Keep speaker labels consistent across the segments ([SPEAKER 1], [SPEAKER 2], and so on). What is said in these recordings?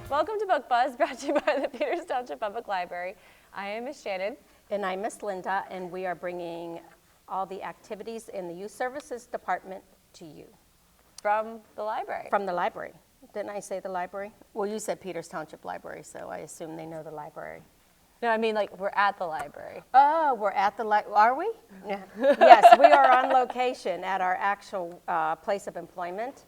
[SPEAKER 1] Welcome to Book Buzz, brought to you by the Peters Township Public Library. I am Miss Shannon.
[SPEAKER 2] And I'm Miss Linda, and we are bringing all the activities in the Youth Services Department to you.
[SPEAKER 1] From the library.
[SPEAKER 2] From the library. Didn't I say the library? Well, you said Peters Township Library, so I assume they know the library.
[SPEAKER 1] No, I mean, like, we're at the library.
[SPEAKER 2] Oh, we're at the library. Are we? Yeah. Yes, we are on location at our actual place of employment.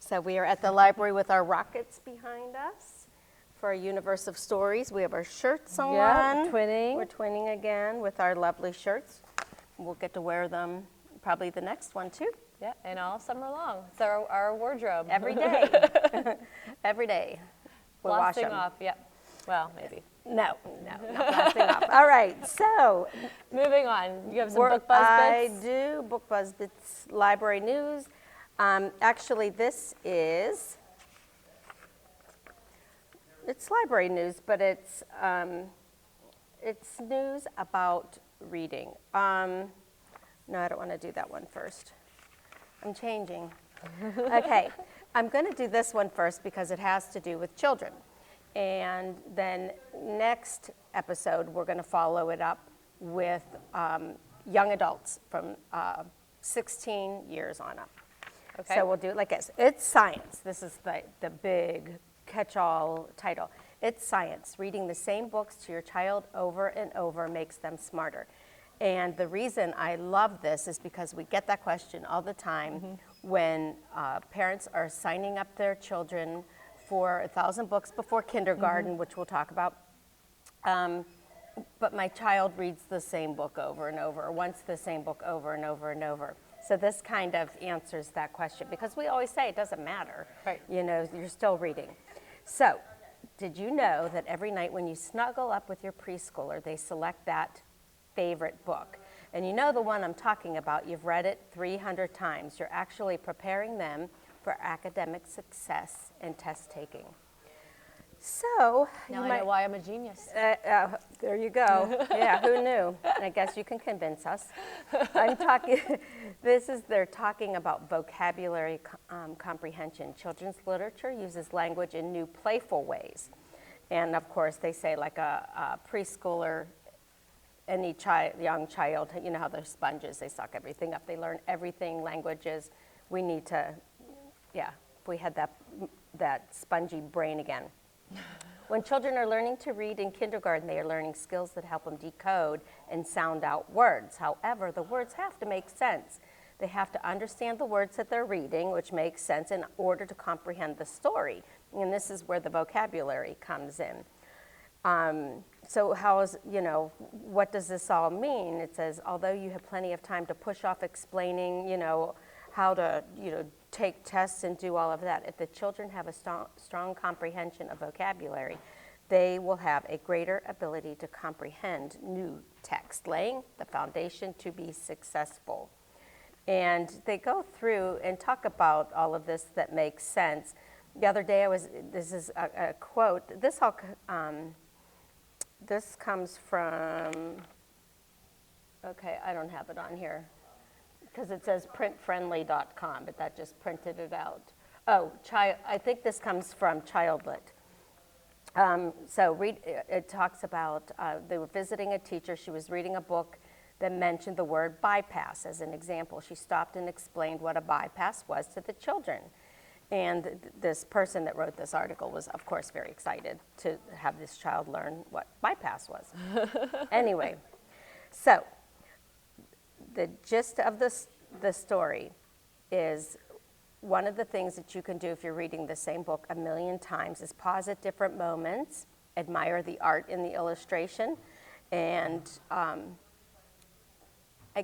[SPEAKER 2] So we are at the library with our rockets behind us for a universe of stories. We have our shirts on.
[SPEAKER 1] Yeah, twinning.
[SPEAKER 2] We're twinning again with our lovely shirts. We'll get to wear them probably the next one too.
[SPEAKER 1] Yeah, and all summer long. It's our wardrobe.
[SPEAKER 2] Every day. Every day. We'll wash
[SPEAKER 1] Blasting
[SPEAKER 2] them.
[SPEAKER 1] off, yep. Well, maybe.
[SPEAKER 2] No, not blasting off. All right, so.
[SPEAKER 1] Moving on. You have some Book Buzz bits?
[SPEAKER 2] I do, Book Buzz bits, library news. Actually, this is, it's library news, but it's news about reading. No, I don't want to do that one first. I'm changing. Okay, I'm going to do this one first because it has to do with children. And then next episode, we're going to follow it up with young adults from 16 years on up.
[SPEAKER 1] Okay.
[SPEAKER 2] So we'll do it like this. It's science. This is the big catch-all title. It's science. Reading the same books to your child over and over makes them smarter. And the reason I love this is because we get that question all the time when parents are signing up their children for 1,000 books before kindergarten, which we'll talk about. But my child reads the same book over and over, or wants the same book over and over and over. So this kind of answers that question, because we always say it doesn't matter.
[SPEAKER 1] Right.
[SPEAKER 2] You know, you're still reading. So, did you know that every night when you snuggle up with your preschooler, they select that favorite book? And you know the one I'm talking about, you've read it 300 times. You're actually preparing them for academic success and test taking. So,
[SPEAKER 1] Now I know why I'm a genius.
[SPEAKER 2] there you go. Yeah, who knew? I guess you can convince us. I'm talking, they're talking about vocabulary comprehension. Children's literature uses language in new, playful ways. And of course, they say like a preschooler, any young child, you know how they're sponges, they suck everything up. They learn everything, languages. We need to, yeah, we had that spongy brain again. When children are learning to read in kindergarten, they are learning skills that help them decode and sound out words. However, the words have to make sense. They have to understand the words that they're reading, which makes sense in order to comprehend the story. And this is where the vocabulary comes in. So what does this all mean? It says, although you have plenty of time to push off explaining, how to, take tests and do all of that, if the children have a strong comprehension of vocabulary, they will have a greater ability to comprehend new text, laying the foundation to be successful. And they go through and talk about all of this that makes sense. The other day this is a quote, this comes from, okay, I don't have it on here, because it says printfriendly.com, but that just printed it out. Oh, I think this comes from Childlit. It talks about, they were visiting a teacher. She was reading a book that mentioned the word bypass as an example. She stopped and explained what a bypass was to the children. And this person that wrote this article was, of course, very excited to have this child learn what bypass was. Anyway, so the gist of the story is one of the things that you can do if you're reading the same book a million times is pause at different moments, admire the art in the illustration, and I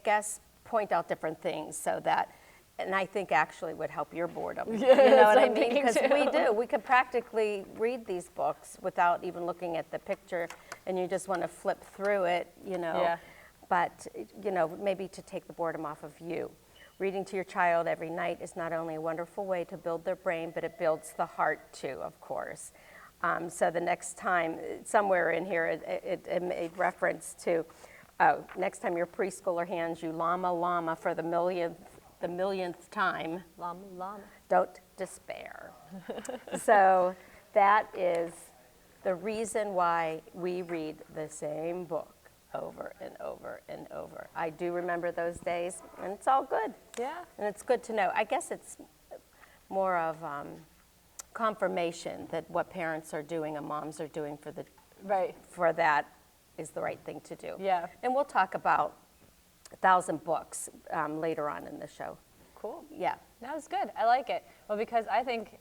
[SPEAKER 2] guess point out different things so that, and I think actually would help your boredom.
[SPEAKER 1] Yeah,
[SPEAKER 2] you know what I
[SPEAKER 1] I'm
[SPEAKER 2] mean?
[SPEAKER 1] thinking
[SPEAKER 2] Because we can practically read these books without even looking at the picture, and you just want to flip through it,
[SPEAKER 1] Yeah.
[SPEAKER 2] But, maybe to take the boredom off of you. Reading to your child every night is not only a wonderful way to build their brain, but it builds the heart too, of course. So the next time, somewhere in here, it made reference to Oh, next time your preschooler hands you llama, llama for the millionth time,
[SPEAKER 1] Llama, llama.
[SPEAKER 2] don't despair. So that is the reason why we read the same book over and over and over. I do remember those days, and it's all good.
[SPEAKER 1] Yeah.
[SPEAKER 2] And it's good to know. I guess it's more of confirmation that what parents are doing and moms are doing
[SPEAKER 1] Right.
[SPEAKER 2] for that is the right thing to do.
[SPEAKER 1] Yeah.
[SPEAKER 2] And we'll talk about 1,000 books later on in the show.
[SPEAKER 1] Cool.
[SPEAKER 2] Yeah.
[SPEAKER 1] That was good. I like it. Well, because I think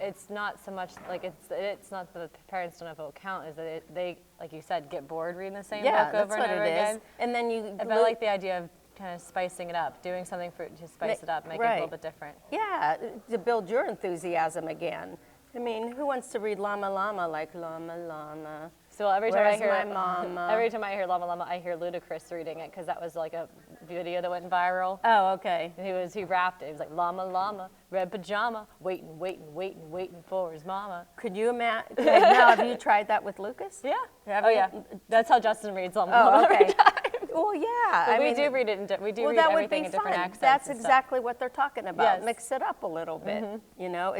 [SPEAKER 1] it's not so much like it's not that the parents don't have a count, is that they, like you said, get bored reading the same
[SPEAKER 2] Yeah,
[SPEAKER 1] book
[SPEAKER 2] that's
[SPEAKER 1] over
[SPEAKER 2] what
[SPEAKER 1] and over
[SPEAKER 2] it is.
[SPEAKER 1] again.
[SPEAKER 2] And then you
[SPEAKER 1] But I like the idea of kind of spicing it up, doing something to spice it up, make it a
[SPEAKER 2] right.
[SPEAKER 1] little bit different.
[SPEAKER 2] Yeah, to build your enthusiasm again. I mean, who wants to read Llama Llama like Llama Llama?
[SPEAKER 1] So every time
[SPEAKER 2] Where's
[SPEAKER 1] I hear
[SPEAKER 2] my mama?
[SPEAKER 1] every time I hear Llama Llama, I hear Ludacris reading it because that was like a video that went viral.
[SPEAKER 2] Oh, okay.
[SPEAKER 1] And he rapped it. He was like Llama Llama, red pajama, waiting for his mama.
[SPEAKER 2] Could you imagine? Now, have you tried that with Lucas?
[SPEAKER 1] Yeah.
[SPEAKER 2] Have
[SPEAKER 1] Oh
[SPEAKER 2] you?
[SPEAKER 1] yeah. That's how Justin reads Llama
[SPEAKER 2] Oh,
[SPEAKER 1] Llama every
[SPEAKER 2] okay.
[SPEAKER 1] time.
[SPEAKER 2] Well, yeah.
[SPEAKER 1] But
[SPEAKER 2] I
[SPEAKER 1] we
[SPEAKER 2] mean,
[SPEAKER 1] do read it. We do
[SPEAKER 2] well,
[SPEAKER 1] read
[SPEAKER 2] that would
[SPEAKER 1] everything
[SPEAKER 2] be
[SPEAKER 1] in different
[SPEAKER 2] fun.
[SPEAKER 1] accents.
[SPEAKER 2] That's
[SPEAKER 1] and stuff.
[SPEAKER 2] exactly what they're talking about.
[SPEAKER 1] Yes.
[SPEAKER 2] Mix it up a little bit. You know,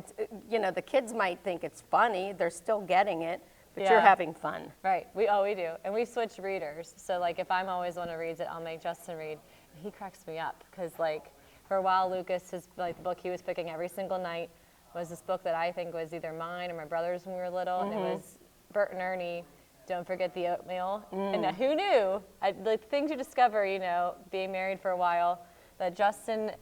[SPEAKER 2] the kids might think it's funny. They're still getting it, but you're
[SPEAKER 1] Yeah.
[SPEAKER 2] having fun.
[SPEAKER 1] Right. We do, and we switch readers. So like, if I'm always one who reads it, I'll make Justin read. He cracks me up because like for a while, Lucas, the book he was picking every single night was this book that I think was either mine or my brother's when we were little, and it was Bert and Ernie. Don't forget the oatmeal. And who knew? The thing to discover, being married for a while, that Justin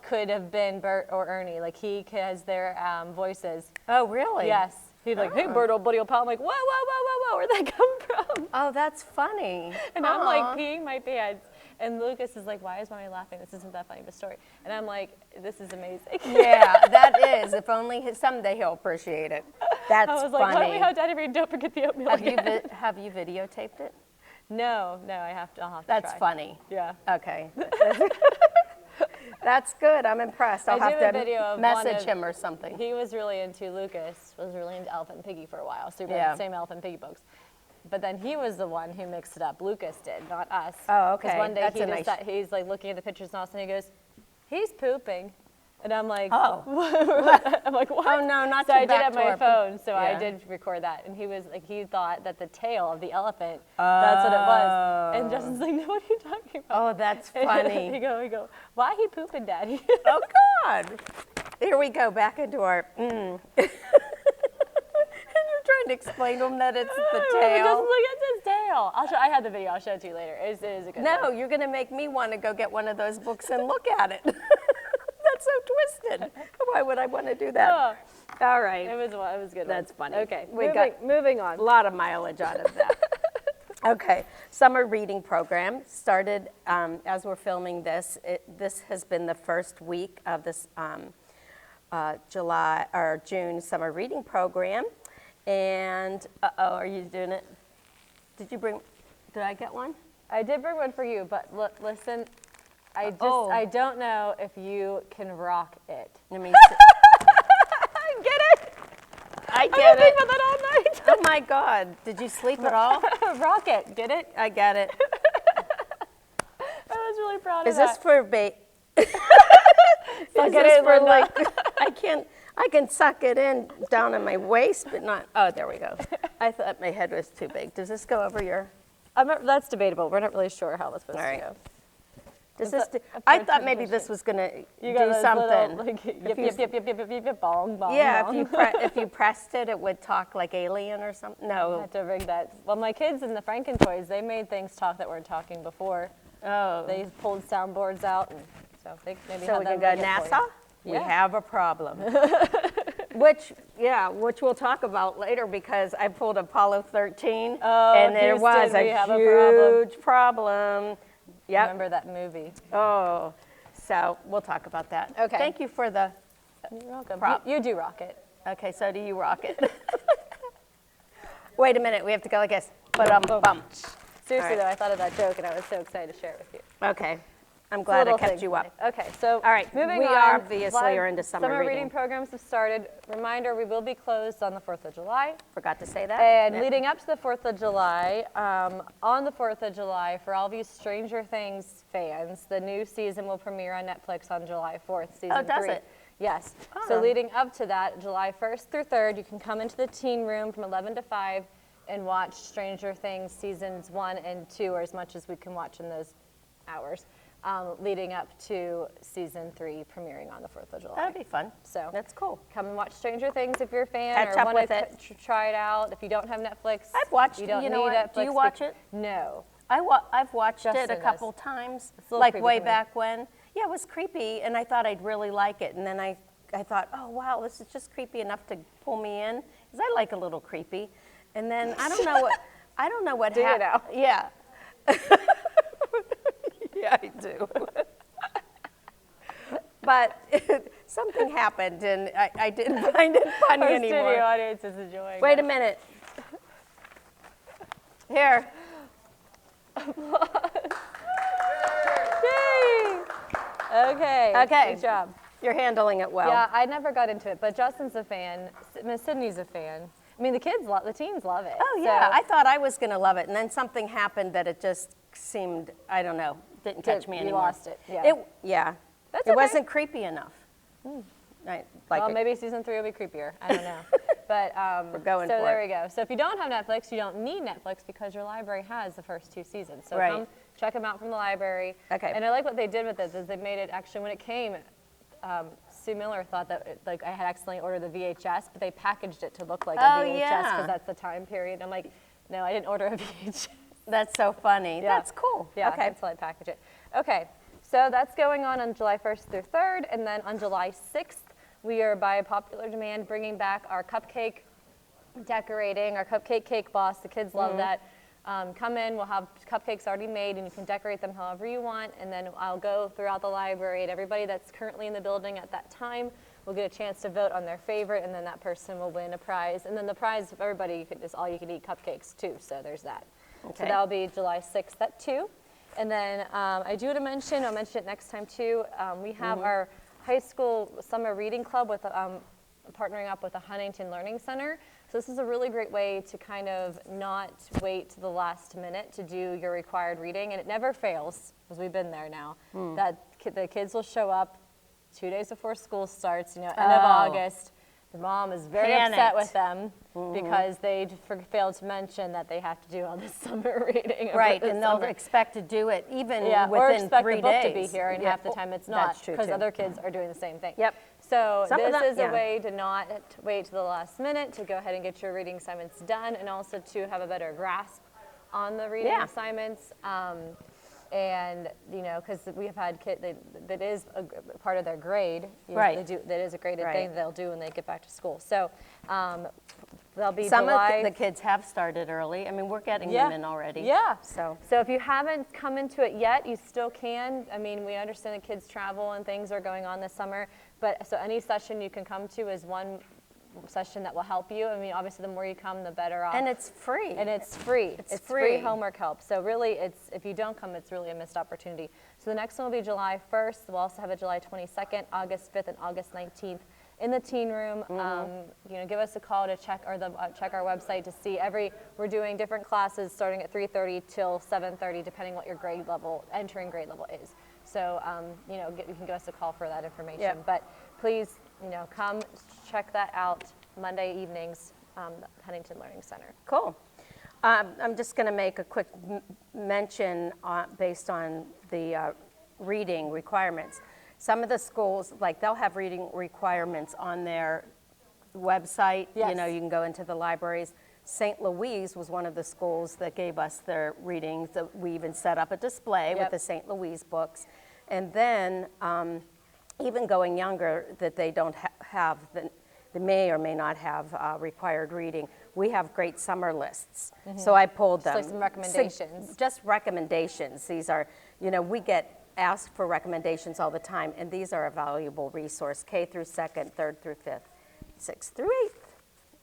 [SPEAKER 1] could have been Bert or Ernie. Like he has their voices.
[SPEAKER 2] Oh, really?
[SPEAKER 1] Yes. He'd like, hey, Bert, old buddy, old pal. I'm like, whoa, where'd that come from?
[SPEAKER 2] Oh, that's funny.
[SPEAKER 1] And I'm like peeing my pants. And Lucas is like, why is mommy laughing? This isn't that funny of a story. And I'm like, this is amazing.
[SPEAKER 2] Yeah, that is. If only someday he'll appreciate it. That's
[SPEAKER 1] I was like, why don't we
[SPEAKER 2] funny.
[SPEAKER 1] have Daddy read Don't Forget the Oatmeal again?
[SPEAKER 2] Have you videotaped it?
[SPEAKER 1] No, I'll have to
[SPEAKER 2] That's
[SPEAKER 1] try.
[SPEAKER 2] funny.
[SPEAKER 1] Yeah.
[SPEAKER 2] Okay. That's good. I'm impressed. I'll
[SPEAKER 1] I
[SPEAKER 2] have
[SPEAKER 1] do a
[SPEAKER 2] to
[SPEAKER 1] video of
[SPEAKER 2] message him or something.
[SPEAKER 1] Lucas was really into Elephant and Piggy for a while, so we read
[SPEAKER 2] Yeah.
[SPEAKER 1] the same Elephant and Piggy books. But then he was the one who mixed it up. Lucas did, not us.
[SPEAKER 2] Oh, okay.
[SPEAKER 1] Because one day
[SPEAKER 2] That's
[SPEAKER 1] he's like looking at the pictures and all of a sudden he goes, he's pooping. And I'm like,
[SPEAKER 2] Oh.
[SPEAKER 1] I'm like, what?
[SPEAKER 2] Oh, no, not
[SPEAKER 1] So
[SPEAKER 2] to
[SPEAKER 1] I did
[SPEAKER 2] back
[SPEAKER 1] have
[SPEAKER 2] to
[SPEAKER 1] my
[SPEAKER 2] our
[SPEAKER 1] phone, so I
[SPEAKER 2] yeah.
[SPEAKER 1] did record that. And he was like, he thought that the tail of the elephant, that's what it was. And Justin's like, no, what are you talking about?
[SPEAKER 2] Oh, that's
[SPEAKER 1] he
[SPEAKER 2] funny.
[SPEAKER 1] go, why he pooping, Daddy?
[SPEAKER 2] Oh, God. Here we go, back into our And you're trying to explain to him that it's the
[SPEAKER 1] Justin's
[SPEAKER 2] tail.
[SPEAKER 1] like, it's his tail. I have the video. I'll show it to you later. It is a good
[SPEAKER 2] No,
[SPEAKER 1] one.
[SPEAKER 2] you're going to make me want to go get one of those books and look at it. That's so twisted. Why would I want to do that?
[SPEAKER 1] Oh,
[SPEAKER 2] All right.
[SPEAKER 1] it was good.
[SPEAKER 2] That's funny.
[SPEAKER 1] Okay,
[SPEAKER 2] We got
[SPEAKER 1] moving on.
[SPEAKER 2] a lot of mileage out of that. Okay, summer reading program started as we're filming this. This has been the first week of this June summer reading program. And are you doing it? Did I get one?
[SPEAKER 1] I did bring one for you, but listen, I don't know if you can rock it.
[SPEAKER 2] Let me see.
[SPEAKER 1] Get it?
[SPEAKER 2] I
[SPEAKER 1] I've
[SPEAKER 2] get
[SPEAKER 1] been
[SPEAKER 2] it.
[SPEAKER 1] thinking about that all night.
[SPEAKER 2] Oh my God! Did you sleep at all?
[SPEAKER 1] Rock it. Get it?
[SPEAKER 2] I get it.
[SPEAKER 1] I was really proud
[SPEAKER 2] Is
[SPEAKER 1] of
[SPEAKER 2] this
[SPEAKER 1] that.
[SPEAKER 2] for Is
[SPEAKER 1] Suck it
[SPEAKER 2] this
[SPEAKER 1] in,
[SPEAKER 2] for
[SPEAKER 1] Linda.
[SPEAKER 2] like? I can suck it in down in my waist, but not. Oh, there we go. I thought my head was too big. Does this go over your?
[SPEAKER 1] That's debatable. We're not really sure how that's supposed
[SPEAKER 2] All right.
[SPEAKER 1] to go.
[SPEAKER 2] Does
[SPEAKER 1] It's
[SPEAKER 2] this?
[SPEAKER 1] a
[SPEAKER 2] I
[SPEAKER 1] perfect
[SPEAKER 2] thought maybe
[SPEAKER 1] position.
[SPEAKER 2] this was gonna
[SPEAKER 1] You
[SPEAKER 2] do
[SPEAKER 1] got those
[SPEAKER 2] something.
[SPEAKER 1] little, like,
[SPEAKER 2] If you-
[SPEAKER 1] yip, bong, bong.
[SPEAKER 2] Yeah,
[SPEAKER 1] bong.
[SPEAKER 2] if you pressed it, it would talk like alien or something.
[SPEAKER 1] I
[SPEAKER 2] No.
[SPEAKER 1] had to rig that. Well, my kids in the Franken toys, they made things talk that weren't talking before.
[SPEAKER 2] Oh.
[SPEAKER 1] They pulled soundboards out, and so they maybe
[SPEAKER 2] So
[SPEAKER 1] had
[SPEAKER 2] we
[SPEAKER 1] them
[SPEAKER 2] can go
[SPEAKER 1] rig it for you.
[SPEAKER 2] NASA. We
[SPEAKER 1] Yeah.
[SPEAKER 2] have a problem. Which we'll talk about later because I pulled Apollo 13
[SPEAKER 1] Oh,
[SPEAKER 2] and there was
[SPEAKER 1] Houston, we
[SPEAKER 2] a
[SPEAKER 1] have a problem.
[SPEAKER 2] huge problem. Yep.
[SPEAKER 1] Remember that movie?
[SPEAKER 2] Oh, so we'll talk about that.
[SPEAKER 1] Okay.
[SPEAKER 2] Thank you for the.
[SPEAKER 1] You're welcome.
[SPEAKER 2] Prop.
[SPEAKER 1] You do rock it.
[SPEAKER 2] Okay, so do you rock it? Wait a minute, we have to go like this. But bum.
[SPEAKER 1] Seriously
[SPEAKER 2] All right.
[SPEAKER 1] though, I thought of that joke and I was so excited to share it with you.
[SPEAKER 2] Okay. I'm glad I
[SPEAKER 1] Little
[SPEAKER 2] kept
[SPEAKER 1] things
[SPEAKER 2] you
[SPEAKER 1] in
[SPEAKER 2] up.
[SPEAKER 1] life. Okay, so
[SPEAKER 2] All right,
[SPEAKER 1] moving
[SPEAKER 2] we
[SPEAKER 1] on.
[SPEAKER 2] obviously are into summer
[SPEAKER 1] reading
[SPEAKER 2] reading.
[SPEAKER 1] programs have started. Reminder, we will be closed on the 4th of July.
[SPEAKER 2] Forgot to say that.
[SPEAKER 1] And
[SPEAKER 2] Yeah.
[SPEAKER 1] leading up to the 4th of July, on the 4th of July, for all of you Stranger Things fans, the new season will premiere on Netflix on July 4th, season 3.
[SPEAKER 2] does it?
[SPEAKER 1] Yes.
[SPEAKER 2] Oh.
[SPEAKER 1] So leading up to that, July 1st through 3rd, you can come into the teen room from 11 to 5 and watch Stranger Things seasons 1 and 2, or as much as we can watch in those hours, leading up to season 3 premiering on the 4th of July.
[SPEAKER 2] That'd be fun.
[SPEAKER 1] So
[SPEAKER 2] That's cool.
[SPEAKER 1] come and watch Stranger Things if you're a fan
[SPEAKER 2] Catch
[SPEAKER 1] or
[SPEAKER 2] up
[SPEAKER 1] want
[SPEAKER 2] with
[SPEAKER 1] to
[SPEAKER 2] it.
[SPEAKER 1] try it out. If you don't have Netflix,
[SPEAKER 2] I've watched,
[SPEAKER 1] you don't
[SPEAKER 2] you know
[SPEAKER 1] need
[SPEAKER 2] what?
[SPEAKER 1] Netflix.
[SPEAKER 2] Do you watch it?
[SPEAKER 1] No.
[SPEAKER 2] I've watched it
[SPEAKER 1] Justin
[SPEAKER 2] a
[SPEAKER 1] does.
[SPEAKER 2] couple times,
[SPEAKER 1] It's a little
[SPEAKER 2] like
[SPEAKER 1] creepy
[SPEAKER 2] way
[SPEAKER 1] for me.
[SPEAKER 2] back when. Yeah, it was creepy, and I thought I'd really like it. And then I thought, oh, wow, this is just creepy enough to pull me in, because I like a little creepy. And then I don't know what
[SPEAKER 1] Do you
[SPEAKER 2] happened.
[SPEAKER 1] now?
[SPEAKER 2] Yeah. Yeah, I do. But something happened, and I didn't find it funny
[SPEAKER 1] Our
[SPEAKER 2] anymore.
[SPEAKER 1] studio audience is enjoying
[SPEAKER 2] Wait a
[SPEAKER 1] it.
[SPEAKER 2] minute. Here.
[SPEAKER 1] Yay! Okay.
[SPEAKER 2] Okay.
[SPEAKER 1] Good job.
[SPEAKER 2] You're handling it well.
[SPEAKER 1] Yeah, I never got into it, but Justin's a fan. Miss Sydney's a fan. I mean, the teens love it.
[SPEAKER 2] Oh, yeah.
[SPEAKER 1] So
[SPEAKER 2] I thought I was going to love it, and then something happened that it just seemed, I don't know, didn't catch me
[SPEAKER 1] you
[SPEAKER 2] anymore.
[SPEAKER 1] lost it, yeah.
[SPEAKER 2] Yeah.
[SPEAKER 1] That's
[SPEAKER 2] It
[SPEAKER 1] okay.
[SPEAKER 2] wasn't creepy enough. I like
[SPEAKER 1] well,
[SPEAKER 2] it.
[SPEAKER 1] maybe season 3 will be creepier. I don't know. But
[SPEAKER 2] We're going
[SPEAKER 1] so
[SPEAKER 2] for
[SPEAKER 1] there
[SPEAKER 2] it.
[SPEAKER 1] we go. So if you don't have Netflix, you don't need Netflix because your library has the first 2 seasons. So
[SPEAKER 2] Right.
[SPEAKER 1] come check them out from the library.
[SPEAKER 2] Okay.
[SPEAKER 1] And I like what they did with this is they made it actually when it came. Sue Miller thought that I had accidentally ordered the VHS, but they packaged it to look like a
[SPEAKER 2] Oh,
[SPEAKER 1] VHS
[SPEAKER 2] yeah.
[SPEAKER 1] because that's the time period. I'm like, no, I didn't order a VHS.
[SPEAKER 2] That's so funny.
[SPEAKER 1] Yeah.
[SPEAKER 2] That's cool.
[SPEAKER 1] Yeah,
[SPEAKER 2] Okay.
[SPEAKER 1] until I package it. Okay, so that's going on July 1st through 3rd, and then on July 6th, we are, by popular demand, bringing back our cupcake decorating, our cupcake cake boss. The kids love that. Come in, we'll have cupcakes already made, and you can decorate them however you want, and then I'll go throughout the library, and everybody that's currently in the building at that time will get a chance to vote on their favorite, and then that person will win a prize. And then the prize of everybody is all you can eat cupcakes, too, so there's that. So
[SPEAKER 2] Okay.
[SPEAKER 1] that'll be July 6th at 2. And then I do want to mention, I'll mention it next time too, we have our high school summer reading club with partnering up with the Huntington Learning Center. So this is a really great way to kind of not wait to the last minute to do your required reading. And it never fails, because we've been there now, that the kids will show up 2 days before school starts, end of August. The mom is very upset
[SPEAKER 2] Panicked.
[SPEAKER 1] with them because they failed to mention that they have to do all this summer reading. over
[SPEAKER 2] Right,
[SPEAKER 1] the
[SPEAKER 2] and they'll
[SPEAKER 1] summer.
[SPEAKER 2] expect to do it even
[SPEAKER 1] Yeah, or
[SPEAKER 2] within
[SPEAKER 1] expect
[SPEAKER 2] 3
[SPEAKER 1] the book
[SPEAKER 2] days.
[SPEAKER 1] to be here, and
[SPEAKER 2] Yeah.
[SPEAKER 1] half the time it's not,
[SPEAKER 2] That's true,
[SPEAKER 1] because
[SPEAKER 2] too.
[SPEAKER 1] other kids are doing the same thing.
[SPEAKER 2] Yep.
[SPEAKER 1] So
[SPEAKER 2] Some of
[SPEAKER 1] this
[SPEAKER 2] them-
[SPEAKER 1] is
[SPEAKER 2] yeah.
[SPEAKER 1] a way to not wait to the last minute to go ahead and get your reading assignments done, and also to have a better grasp on the reading
[SPEAKER 2] Yeah.
[SPEAKER 1] assignments. And because we have had kids that is a part of their grade.
[SPEAKER 2] Right.
[SPEAKER 1] They do, that is a graded
[SPEAKER 2] Right.
[SPEAKER 1] thing that they'll do when they get back to school. So they'll be
[SPEAKER 2] Some
[SPEAKER 1] July.
[SPEAKER 2] of the kids have started early. I mean, we're getting
[SPEAKER 1] Yeah.
[SPEAKER 2] them in already.
[SPEAKER 1] Yeah.
[SPEAKER 2] So,
[SPEAKER 1] So if you haven't come into it yet, you still can. I mean, we understand that kids travel and things are going on this summer, but so any session you can come to is one session that will help you. I mean, obviously, the more you come, the better off.
[SPEAKER 2] and it's free.
[SPEAKER 1] And it's free.
[SPEAKER 2] It's
[SPEAKER 1] free
[SPEAKER 2] free.
[SPEAKER 1] homework help. So really, if you don't come, it's really a missed opportunity. So the next one will be July 1st. We'll also have a July 22nd, August 5th, and August 19th in the teen room. Give us a call to check check our website to see we're doing different classes starting at 3:30 till 7:30, depending what your entering grade level is. So you can give us a call for that information.
[SPEAKER 2] Yep.
[SPEAKER 1] But please, come check that out Monday evenings, the Huntington Learning Center.
[SPEAKER 2] Cool. I'm just going to make a quick mention based on the reading requirements. Some of the schools, they'll have reading requirements on their website.
[SPEAKER 1] Yes.
[SPEAKER 2] You can go into the libraries. St. Louise was one of the schools that gave us their readings. We even set up a display with
[SPEAKER 1] Yep.
[SPEAKER 2] the St. Louise books. And then even going younger, that they don't have, they may or may not have required reading. We have great summer lists. So I pulled them.
[SPEAKER 1] like some recommendations.
[SPEAKER 2] Just recommendations. These are, we get asked for recommendations all the time, and these are a valuable resource, K through 2nd, 3rd through 5th, 6th through 8th.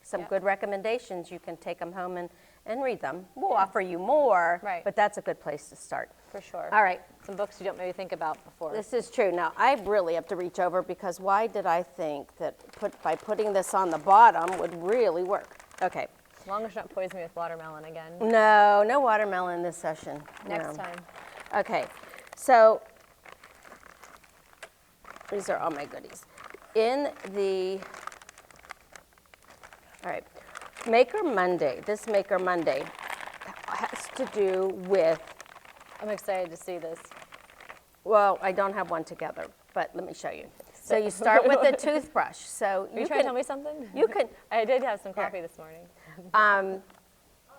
[SPEAKER 2] Some
[SPEAKER 1] Yep.
[SPEAKER 2] good recommendations. You can take them home and and read them. We'll offer you more,
[SPEAKER 1] Right.
[SPEAKER 2] but that's a good place to start.
[SPEAKER 1] For sure.
[SPEAKER 2] All right.
[SPEAKER 1] Some books you don't maybe think about before.
[SPEAKER 2] This is true. Now, I really have to reach over because why did I think that by putting this on the bottom would really work? Okay.
[SPEAKER 1] As long as you don't poison me with watermelon again.
[SPEAKER 2] No, no watermelon this session.
[SPEAKER 1] Next
[SPEAKER 2] No.
[SPEAKER 1] time.
[SPEAKER 2] Okay, so these are all my goodies. All right, Maker Monday, this Maker Monday has to do with,
[SPEAKER 1] I'm excited to see this.
[SPEAKER 2] well, I don't have one together, but let me show you. So you start with a toothbrush. So
[SPEAKER 1] Are you trying to tell me something?
[SPEAKER 2] You can,
[SPEAKER 1] I did have some coffee this morning.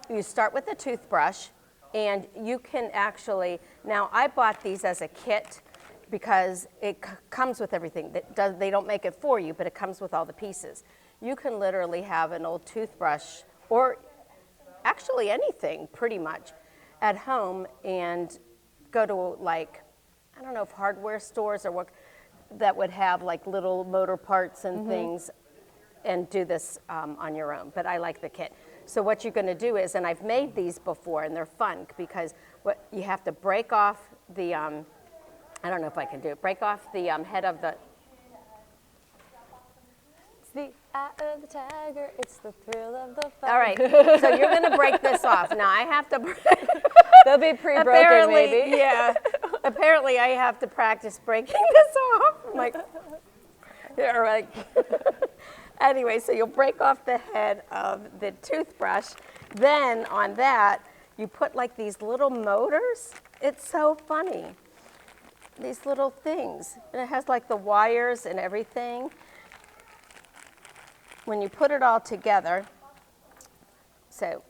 [SPEAKER 2] you start with a toothbrush, and you can actually, now I bought these as a kit because it comes with everything. They don't make it for you, but it comes with all the pieces. You can literally have an old toothbrush, or actually anything pretty much, at home and go to like, I don't know if hardware stores or what, that would have like little motor parts and things, and do this on your own, but I like the kit. So what you're gonna do is, and I've made these before and they're fun because what you have to break off the, I don't know if I can do it, break off the head of the,
[SPEAKER 1] It's the eye of the tiger, it's the thrill of the fight.
[SPEAKER 2] all right, so you're gonna break this off. Now I have to,
[SPEAKER 1] They'll be pre-broken
[SPEAKER 2] apparently,
[SPEAKER 1] maybe.
[SPEAKER 2] yeah, apparently I have to practice breaking this off. I'm like, yeah, right. Anyway, so you'll break off the head of the toothbrush. Then on that, you put like these little motors. It's so funny. These little things. And it has like the wires and everything. When you put it all together, so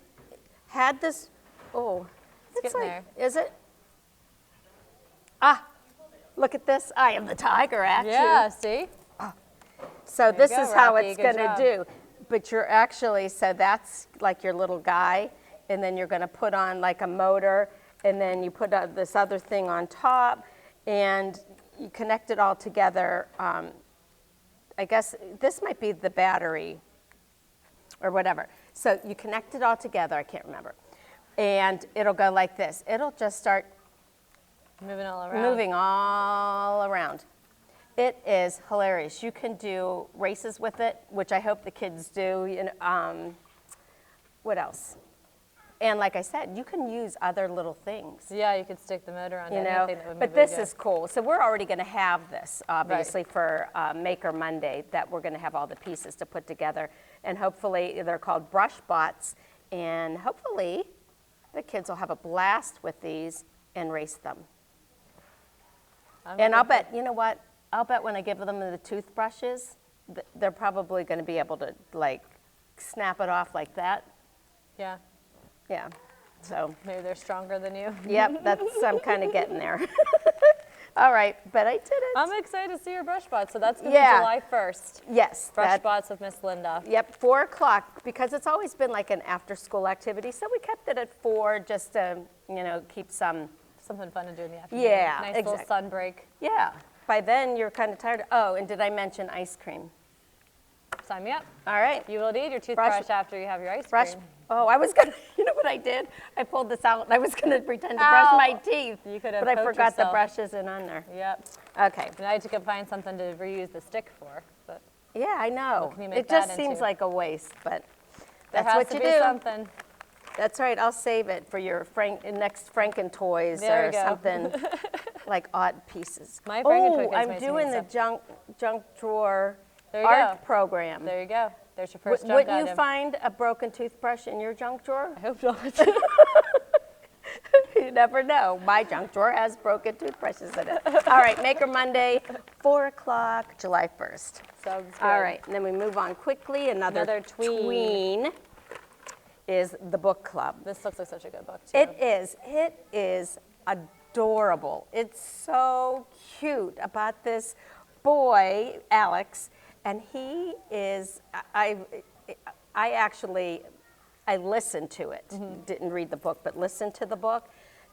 [SPEAKER 2] had this, oh, it's
[SPEAKER 1] getting
[SPEAKER 2] like, is it? Ah, look at this. I am the tiger at you.
[SPEAKER 1] Yeah, see?
[SPEAKER 2] So this
[SPEAKER 1] go,
[SPEAKER 2] is how
[SPEAKER 1] Rocky.
[SPEAKER 2] it's
[SPEAKER 1] Good
[SPEAKER 2] going to
[SPEAKER 1] job.
[SPEAKER 2] do. But you're actually, so that's like your little guy, and then you're going to put on like a motor, and then you put this other thing on top, and you connect it all together. I guess this might be the battery or whatever. So you connect it all together, I can't remember. And it'll go like this. It'll just start
[SPEAKER 1] Moving all around.
[SPEAKER 2] moving all around. It is hilarious. You can do races with it, which I hope the kids do. You know, what else? And like I said, you can use other little things.
[SPEAKER 1] Yeah, you could stick the motor on
[SPEAKER 2] You know,
[SPEAKER 1] anything that would
[SPEAKER 2] but
[SPEAKER 1] move really
[SPEAKER 2] this
[SPEAKER 1] good.
[SPEAKER 2] is cool. So we're already going to have this, obviously, for Maker Monday, that we're going to have all the pieces to put together. And hopefully, they're called brush bots. And hopefully, the kids will have a blast with these and race them. And I'll bet, you know what? I'll bet when I give them the toothbrushes, they're probably going to be able to, like, snap it off like that.
[SPEAKER 1] Yeah,
[SPEAKER 2] Yeah. So,
[SPEAKER 1] maybe they're stronger than you.
[SPEAKER 2] yep, I'm kind of getting there. All right, but I did it.
[SPEAKER 1] I'm excited to see your brush bots. So that's going to
[SPEAKER 2] Yeah.
[SPEAKER 1] be July 1st.
[SPEAKER 2] Yes.
[SPEAKER 1] Brush
[SPEAKER 2] that-
[SPEAKER 1] bots with Miss Linda.
[SPEAKER 2] Yep, 4 o'clock, because it's always been like an after-school activity, so we kept it at 4 just to, you know, keep some,
[SPEAKER 1] Something fun to do in the afternoon.
[SPEAKER 2] Yeah,
[SPEAKER 1] Nice little
[SPEAKER 2] exactly.
[SPEAKER 1] sun break.
[SPEAKER 2] yeah. By then, you're kind of tired. Oh, and did I mention ice cream?
[SPEAKER 1] Sign me up.
[SPEAKER 2] All right.
[SPEAKER 1] You will need your toothbrush after you have your ice
[SPEAKER 2] Brush.
[SPEAKER 1] cream.
[SPEAKER 2] Oh, I was gonna. You know what I did? I pulled this out and I was gonna pretend to brush
[SPEAKER 1] Ow.
[SPEAKER 2] my teeth.
[SPEAKER 1] You could have
[SPEAKER 2] But I
[SPEAKER 1] poked
[SPEAKER 2] forgot the
[SPEAKER 1] yourself.
[SPEAKER 2] brush isn't on there.
[SPEAKER 1] Yep.
[SPEAKER 2] Okay.
[SPEAKER 1] And I had to go find something to reuse the stick for. But
[SPEAKER 2] Yeah, I know.
[SPEAKER 1] What can you make
[SPEAKER 2] It just
[SPEAKER 1] that
[SPEAKER 2] seems
[SPEAKER 1] into?
[SPEAKER 2] like a waste, but
[SPEAKER 1] there
[SPEAKER 2] that's
[SPEAKER 1] has
[SPEAKER 2] what
[SPEAKER 1] to
[SPEAKER 2] you
[SPEAKER 1] be
[SPEAKER 2] do.
[SPEAKER 1] something.
[SPEAKER 2] That's right. I'll save it for your next Franken toys
[SPEAKER 1] There
[SPEAKER 2] or
[SPEAKER 1] you go.
[SPEAKER 2] something like odd pieces.
[SPEAKER 1] My Franken toy
[SPEAKER 2] Oh,
[SPEAKER 1] kids
[SPEAKER 2] I'm
[SPEAKER 1] makes me
[SPEAKER 2] doing the
[SPEAKER 1] stuff.
[SPEAKER 2] junk drawer
[SPEAKER 1] There you
[SPEAKER 2] art
[SPEAKER 1] go.
[SPEAKER 2] program.
[SPEAKER 1] There you go. There's your first junk
[SPEAKER 2] Wouldn't you
[SPEAKER 1] item.
[SPEAKER 2] find a broken toothbrush in your junk drawer?
[SPEAKER 1] I hope not.
[SPEAKER 2] You never know. My junk drawer has broken toothbrushes in it. All right, Maker Monday, 4 o'clock, July 1st.
[SPEAKER 1] Sounds good.
[SPEAKER 2] All right, and then we move on quickly. Another
[SPEAKER 1] tween.
[SPEAKER 2] is the book club.
[SPEAKER 1] This looks like such a good book, too.
[SPEAKER 2] It is adorable. It's so cute about this boy, Alex, and he is, I listened to it, didn't read the book, but listened to the book,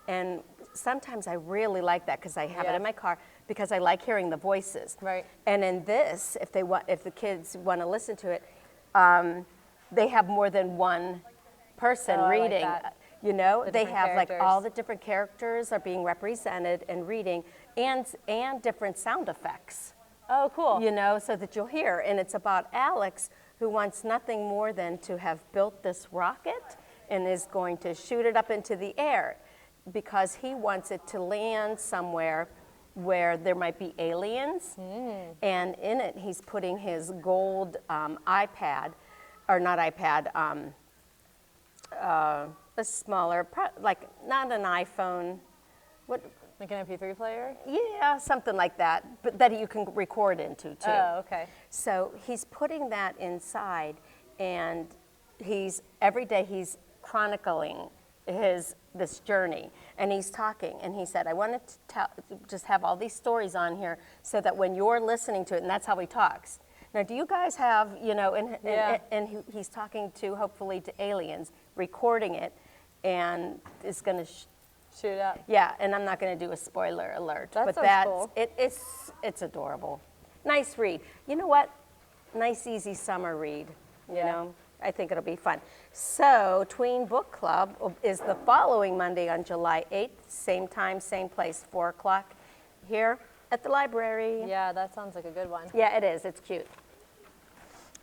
[SPEAKER 2] and sometimes I really like that because I have it
[SPEAKER 1] Yeah.
[SPEAKER 2] in my car because I like hearing the voices.
[SPEAKER 1] Right.
[SPEAKER 2] And in this, if the kids want to listen to it, they have more than one person
[SPEAKER 1] Oh, I like
[SPEAKER 2] reading.
[SPEAKER 1] that.
[SPEAKER 2] You know,
[SPEAKER 1] The
[SPEAKER 2] they
[SPEAKER 1] different
[SPEAKER 2] have like
[SPEAKER 1] characters.
[SPEAKER 2] all the different characters are being represented and reading, and different sound effects.
[SPEAKER 1] Oh, cool.
[SPEAKER 2] You know, so that you'll hear. And it's about Alex, who wants nothing more than to have built this rocket and is going to shoot it up into the air because he wants it to land somewhere where there might be aliens. And in it, he's putting his gold iPad, or not iPad, a smaller, like not an iPhone, what?
[SPEAKER 1] Like an MP3 player?
[SPEAKER 2] Yeah, something like that, but that you can record into too.
[SPEAKER 1] Oh, okay.
[SPEAKER 2] So he's putting that inside, and every day he's chronicling this journey, and he's talking, and he said, I wanted to just have all these stories on here so that when you're listening to it, and that's how he talks. Now, do you guys have, you know, and he's talking to, hopefully, to aliens, recording it, and is going to
[SPEAKER 1] Shoot up.
[SPEAKER 2] yeah, and I'm not going to do a spoiler alert,
[SPEAKER 1] That
[SPEAKER 2] but
[SPEAKER 1] sounds cool.
[SPEAKER 2] it's adorable. Nice read. You know what? Nice, easy summer read. You
[SPEAKER 1] Yeah.
[SPEAKER 2] know, I think it'll be fun. So, Tween Book Club is the following Monday on July 8th, same time, same place, 4 o'clock, here at the library.
[SPEAKER 1] Yeah, that sounds like a good one.
[SPEAKER 2] Yeah, it is. It's cute.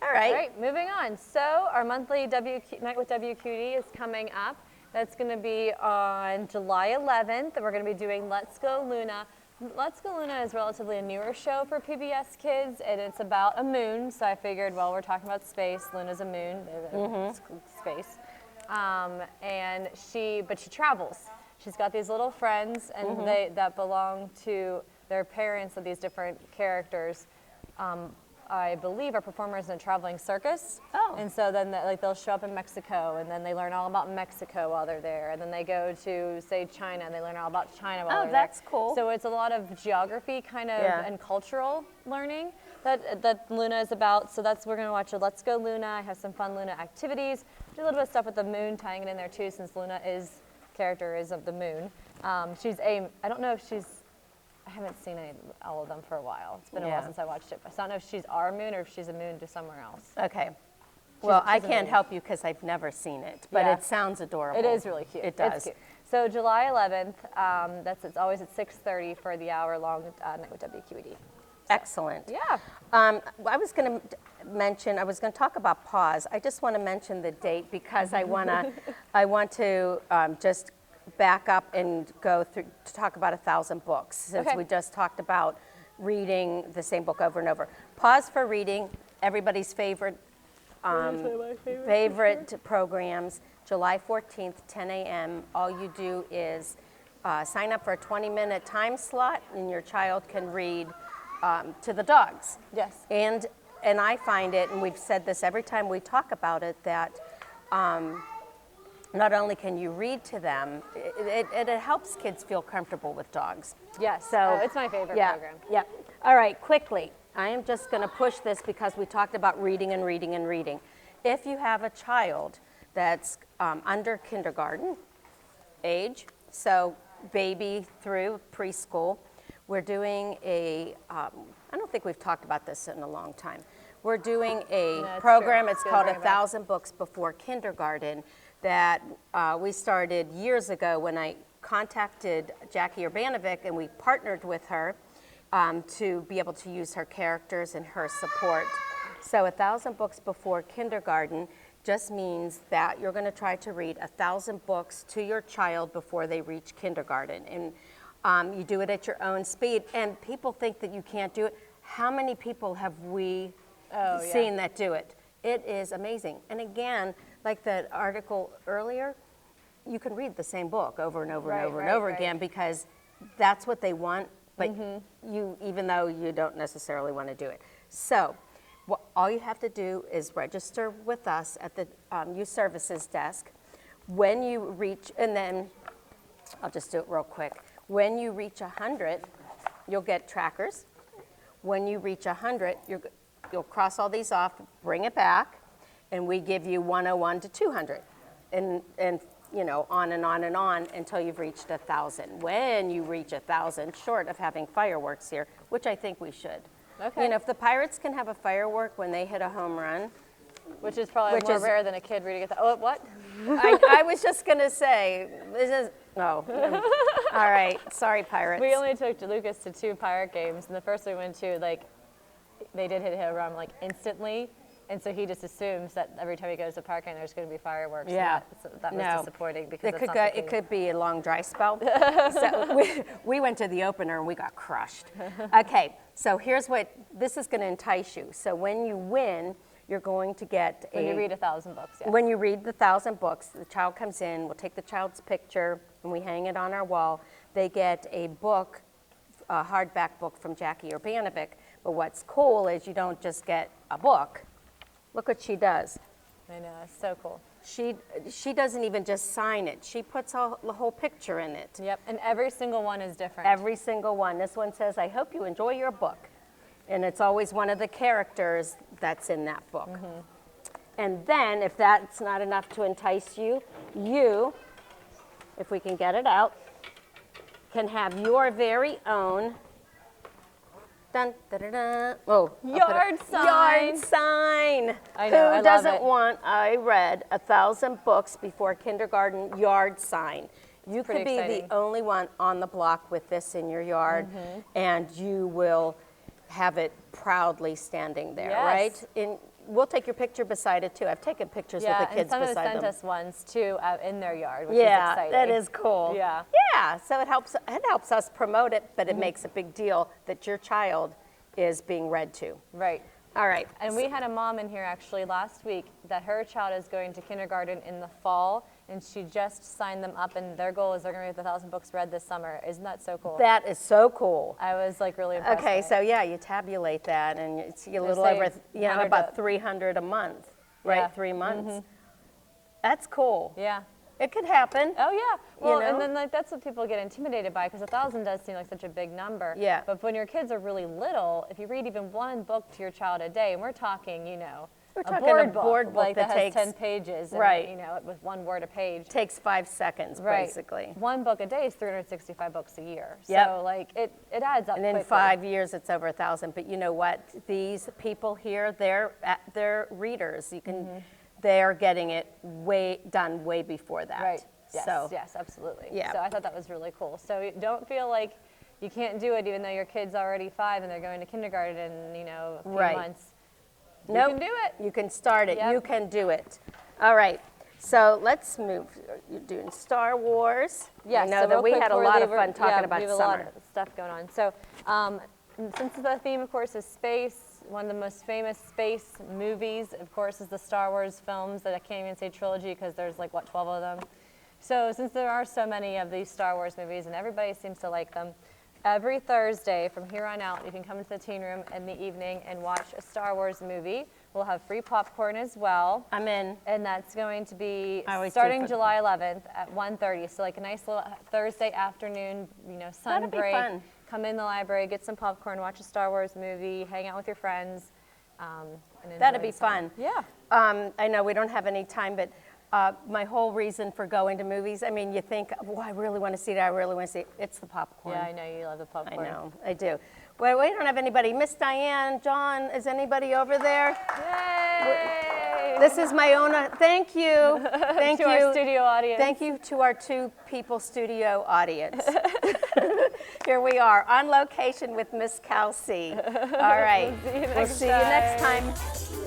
[SPEAKER 2] All right.
[SPEAKER 1] All right, moving on. So our monthly Night with WQD is coming up. That's going to be on July 11th, and we're going to be doing Let's Go Luna. Let's Go Luna is relatively a newer show for PBS Kids, and it's about a moon. So I figured, well, we're talking about space. Luna's a moon, space, and she travels. She's got these little friends, and that belong to their parents of these different characters. I believe are performers in a traveling circus.
[SPEAKER 2] Oh.
[SPEAKER 1] And so then they'll show up in Mexico, and then they learn all about Mexico while they're there. And then they go to, say, China, and they learn all about China while they're there.
[SPEAKER 2] Oh, that's cool.
[SPEAKER 1] So it's a lot of geography kind of
[SPEAKER 2] Yeah.
[SPEAKER 1] and cultural learning that Luna is about. So we're going to watch a Let's Go Luna. I have some fun Luna activities. Do a little bit of stuff with the moon, tying it in there too, since Luna character is of the moon. I don't know if I haven't seen all of them for a while. It's been a while
[SPEAKER 2] Yeah.
[SPEAKER 1] since I watched it. So I don't know if she's our moon or if she's a moon to somewhere else.
[SPEAKER 2] Okay. Well, I
[SPEAKER 1] she's
[SPEAKER 2] can't
[SPEAKER 1] amazing.
[SPEAKER 2] help you because I've never seen it, but
[SPEAKER 1] Yeah.
[SPEAKER 2] it sounds adorable.
[SPEAKER 1] It is really cute.
[SPEAKER 2] It does.
[SPEAKER 1] It's cute. So July 11th, it's always at 6:30 for the hour-long Night with WQED.
[SPEAKER 2] Excellent.
[SPEAKER 1] Yeah.
[SPEAKER 2] I was going to talk about pause. I just want to mention the date because I want to just back up and go through to talk about 1,000 books since
[SPEAKER 1] Okay.
[SPEAKER 2] we just talked about reading the same book over and over. Pause for reading, everybody's favorite programs, July 14th, 10 a.m. All you do is sign up for a 20-minute time slot, and your child can read to the dogs.
[SPEAKER 1] Yes.
[SPEAKER 2] And I find it, and we've said this every time we talk about it, that not only can you read to them, it helps kids feel comfortable with dogs.
[SPEAKER 1] Yes.
[SPEAKER 2] So
[SPEAKER 1] It's my favorite
[SPEAKER 2] yeah,
[SPEAKER 1] program.
[SPEAKER 2] Yeah. All right, quickly. I am just going to push this because we talked about reading and reading and reading. If you have a child that's under kindergarten age, so baby through preschool, we're doing I don't think we've talked about this in a long time. We're doing a
[SPEAKER 1] That's
[SPEAKER 2] program,
[SPEAKER 1] true.
[SPEAKER 2] it's
[SPEAKER 1] Good
[SPEAKER 2] called
[SPEAKER 1] bring it back.
[SPEAKER 2] 1,000 Books Before Kindergarten, that we started years ago when I contacted Jackie Urbanovic, and we partnered with her to be able to use her characters and her support. So 1,000 Books Before Kindergarten just means that you're going to try to read 1,000 books to your child before they reach kindergarten. And you do it at your own speed. And people think that you can't do it. How many people have we seen that do it? It is amazing. And again, like the article earlier, you can read the same book over and over and over and over again because that's what they want, but you, even though you don't necessarily want to do it. So all you have to do is register with us at the youth services desk. When you reach, and then I'll just do it real quick. When you reach 100, you'll get trackers. When you reach 100, you'll cross all these off, bring it back, and we give you 101 to 200, and you know, on and on and on until you've reached 1,000. When you reach 1,000, short of having fireworks here, which I think we should.
[SPEAKER 1] Okay.
[SPEAKER 2] You know, if the Pirates can have a firework when they hit a home run,
[SPEAKER 1] Which is probably more rare than a kid reading it. Oh, what?
[SPEAKER 2] I was just going to say, this is, all right, sorry, Pirates.
[SPEAKER 1] We only took Lucas to 2 pirate games, and the first we went to, like, they did hit a rum like instantly, and so he just assumes that every time he goes to a pirate game, there's going to be fireworks.
[SPEAKER 2] Yeah.
[SPEAKER 1] So that was disappointing because
[SPEAKER 2] it could be a long dry spell. So we went to the opener and we got crushed. Okay, so here's this is going to entice you. So when you win, you're going to get
[SPEAKER 1] when you read 1,000 books. Yeah.
[SPEAKER 2] When you read the 1,000 books, the child comes in, we'll take the child's picture and we hang it on our wall. They get a book, a hardback book from Jackie Urbanovic. But what's cool is you don't just get a book. Look what she does.
[SPEAKER 1] I know, it's so cool.
[SPEAKER 2] She doesn't even just sign it. She puts the whole picture in it.
[SPEAKER 1] Yep, and every single one is different.
[SPEAKER 2] Every single one. This one says, I hope you enjoy your book. And it's always one of the characters that's in that book. Mm-hmm. And then, if that's not enough to entice you, if we can get it out, can have your very own dun, da, da, da. Oh,
[SPEAKER 1] yard sign.
[SPEAKER 2] Yard sign.
[SPEAKER 1] I know, I
[SPEAKER 2] Who
[SPEAKER 1] love
[SPEAKER 2] doesn't
[SPEAKER 1] it.
[SPEAKER 2] want, I read 1,000 books before kindergarten yard sign. You could be
[SPEAKER 1] exciting.
[SPEAKER 2] the only one on the block with this in your yard, and you will have it proudly standing there,
[SPEAKER 1] Yes.
[SPEAKER 2] right? We'll take your picture beside it too. I've taken pictures with the kids
[SPEAKER 1] and some
[SPEAKER 2] beside
[SPEAKER 1] have sent
[SPEAKER 2] them.
[SPEAKER 1] us ones too out in their yard, which is exciting.
[SPEAKER 2] That is cool.
[SPEAKER 1] Yeah.
[SPEAKER 2] Yeah, so it helps us promote it, but it makes a big deal that your child is being read to.
[SPEAKER 1] Right.
[SPEAKER 2] All right.
[SPEAKER 1] And we had a mom in here actually last week that her child is going to kindergarten in the fall, and she just signed them up, and their goal is they're going to get 1,000 books read this summer. Isn't that so cool?
[SPEAKER 2] That is so cool.
[SPEAKER 1] I was like really impressed.
[SPEAKER 2] Okay,
[SPEAKER 1] by
[SPEAKER 2] so
[SPEAKER 1] it.
[SPEAKER 2] yeah, you tabulate that, and it's a little
[SPEAKER 1] save
[SPEAKER 2] over, about
[SPEAKER 1] 100
[SPEAKER 2] 300 a month, right?
[SPEAKER 1] Yeah.
[SPEAKER 2] 3 months. That's cool.
[SPEAKER 1] Yeah.
[SPEAKER 2] It could happen.
[SPEAKER 1] Oh yeah. Well,
[SPEAKER 2] know?
[SPEAKER 1] and then like that's what people get intimidated by because 1,000 does seem like such a big number.
[SPEAKER 2] Yeah.
[SPEAKER 1] But when your kids are really little, if you read even one book to your child a day, and we're talking,
[SPEAKER 2] We're
[SPEAKER 1] a
[SPEAKER 2] talking
[SPEAKER 1] board
[SPEAKER 2] a board book
[SPEAKER 1] like
[SPEAKER 2] that
[SPEAKER 1] has
[SPEAKER 2] takes
[SPEAKER 1] 10 pages, and,
[SPEAKER 2] right.
[SPEAKER 1] with one word a page.
[SPEAKER 2] Takes 5 seconds,
[SPEAKER 1] Right.
[SPEAKER 2] basically.
[SPEAKER 1] One book a day is 365 books a year.
[SPEAKER 2] Yep.
[SPEAKER 1] So like it adds up
[SPEAKER 2] And in
[SPEAKER 1] quickly.
[SPEAKER 2] 5 years, it's over 1,000. But you know what? These people here, they're readers. They are getting it done way before that.
[SPEAKER 1] Right. Yes,
[SPEAKER 2] So,
[SPEAKER 1] yes, absolutely.
[SPEAKER 2] Yeah.
[SPEAKER 1] So I thought that was really cool. So don't feel like you can't do it even though your kid's already 5 and they're going to kindergarten in, a few
[SPEAKER 2] Right.
[SPEAKER 1] months.
[SPEAKER 2] Nope.
[SPEAKER 1] You can do it.
[SPEAKER 2] You can start it.
[SPEAKER 1] Yep.
[SPEAKER 2] You can do it. All right. So let's move. You're doing Star Wars.
[SPEAKER 1] Yes,
[SPEAKER 2] I know
[SPEAKER 1] so
[SPEAKER 2] that
[SPEAKER 1] real
[SPEAKER 2] we
[SPEAKER 1] quick
[SPEAKER 2] had a
[SPEAKER 1] before
[SPEAKER 2] lot
[SPEAKER 1] we
[SPEAKER 2] of fun talking about
[SPEAKER 1] we have
[SPEAKER 2] summer.
[SPEAKER 1] a lot of stuff going on. So since the theme, of course, is space, one of the most famous space movies, of course, is the Star Wars films that I can't even say trilogy because there's 12 of them. So since there are so many of these Star Wars movies and everybody seems to like them, every Thursday from here on out, you can come into the teen room in the evening and watch a Star Wars movie. We'll have free popcorn as well.
[SPEAKER 2] I'm in.
[SPEAKER 1] And that's going to be
[SPEAKER 2] I always do
[SPEAKER 1] starting
[SPEAKER 2] for-
[SPEAKER 1] July 11th at 1:30. So like a nice little Thursday afternoon, sun
[SPEAKER 2] That'd be
[SPEAKER 1] break.
[SPEAKER 2] fun.
[SPEAKER 1] Come in the library, get some popcorn, watch a Star Wars movie, hang out with your friends. And
[SPEAKER 2] That'd
[SPEAKER 1] enjoy
[SPEAKER 2] be
[SPEAKER 1] the summer.
[SPEAKER 2] fun.
[SPEAKER 1] Yeah.
[SPEAKER 2] I know we don't have any time, but my whole reason for going to movies, I mean, you think, oh, I really want to see that, I really want to see it. It's the popcorn.
[SPEAKER 1] Yeah, I know you love the
[SPEAKER 2] I
[SPEAKER 1] popcorn.
[SPEAKER 2] know, I do. Well, we don't have anybody. Miss Diane, John, is anybody over there?
[SPEAKER 1] Yay!
[SPEAKER 2] This is my own, thank you. Thank
[SPEAKER 1] to
[SPEAKER 2] you.
[SPEAKER 1] our studio audience.
[SPEAKER 2] Thank you to our 2 people studio audience. Here we are on location with Miss Kelsey. All right.
[SPEAKER 1] See you
[SPEAKER 2] We'll
[SPEAKER 1] next
[SPEAKER 2] see you next
[SPEAKER 1] time.
[SPEAKER 2] time.